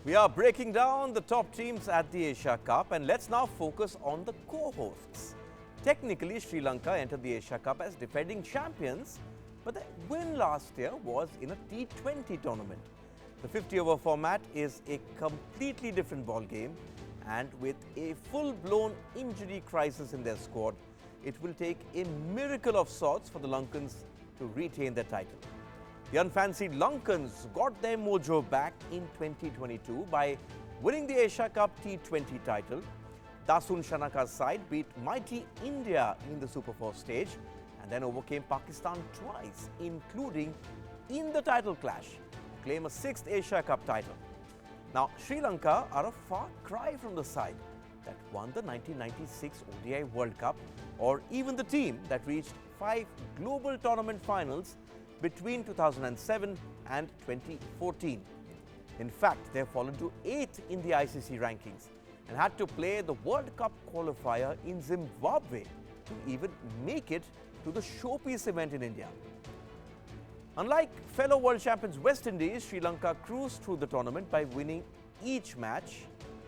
We are breaking down the top teams at the Asia Cup, and let's now focus on the co-hosts. Technically, Sri Lanka entered the Asia Cup as defending champions, but their win last year was in a T20 tournament. The 50-over format is a completely different ballgame, and with a full-blown injury crisis in their squad, it will take a miracle of sorts for the Lankans to retain their title. The unfancied Lankans got their mojo back in 2022 by winning the Asia Cup T20 title. Dasun Shanaka's side beat mighty India in the Super 4 stage and then overcame Pakistan twice, including in the title clash, to claim a 6th Asia Cup title. Now, Sri Lanka are a far cry from the side that won the 1996 ODI World Cup, or even the team that reached 5 global tournament finals between 2007 and 2014. In fact, they have fallen to 8th in the ICC rankings and had to play the World Cup qualifier in Zimbabwe to even make it to the showpiece event in India. Unlike fellow world champions West Indies, Sri Lanka cruised through the tournament by winning each match,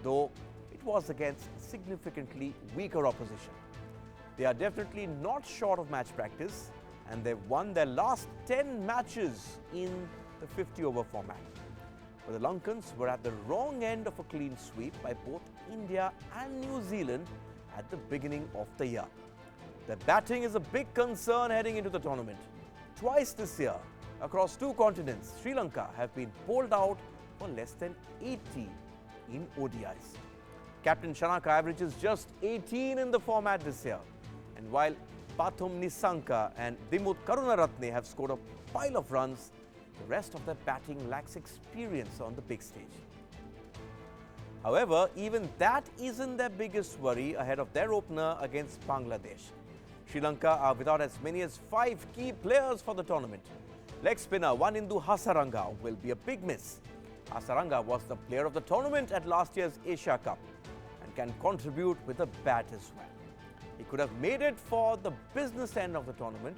though it was against significantly weaker opposition. They are definitely not short of match practice, and they've won their last 10 matches in the 50-over format. But the Lankans were at the wrong end of a clean sweep by both India and New Zealand at the beginning of the year. Their batting is a big concern heading into the tournament. Twice this year, across 2 continents, Sri Lanka have been bowled out for less than 80 in ODIs. Captain Shanaka averages just 18 in the format this year. And while Pathum Nisanka and Dimut Karunaratne have scored a pile of runs, the rest of their batting lacks experience on the big stage. However, even that isn't their biggest worry ahead of their opener against Bangladesh. Sri Lanka are without as many as 5 key players for the tournament. Leg spinner Wanindu Hasaranga will be a big miss. Hasaranga was the player of the tournament at last year's Asia Cup and can contribute with a bat as well. He could have made it for the business end of the tournament,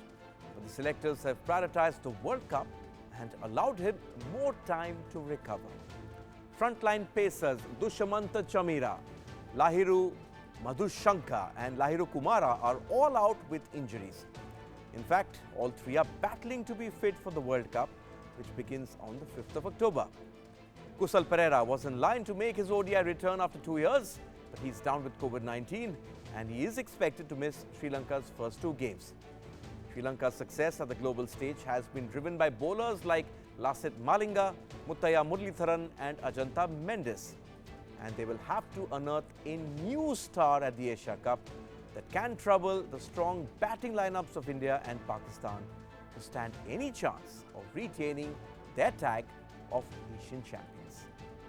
but the selectors have prioritized the World Cup and allowed him more time to recover. Frontline pacers Dushamanta Chamira, Lahiru Madhushanka and Lahiru Kumara are all out with injuries. In fact, all 3 are battling to be fit for the World Cup, which begins on the 5th of October. Kusal Pereira was in line to make his ODI return after 2 years, but he's down with COVID-19 and he is expected to miss Sri Lanka's first 2 games. Sri Lanka's success at the global stage has been driven by bowlers like Lasith Malinga, Muthaiya Muralitharan and Ajanta Mendes. And they will have to unearth a new star at the Asia Cup that can trouble the strong batting lineups of India and Pakistan to stand any chance of retaining their tag of Asian champions.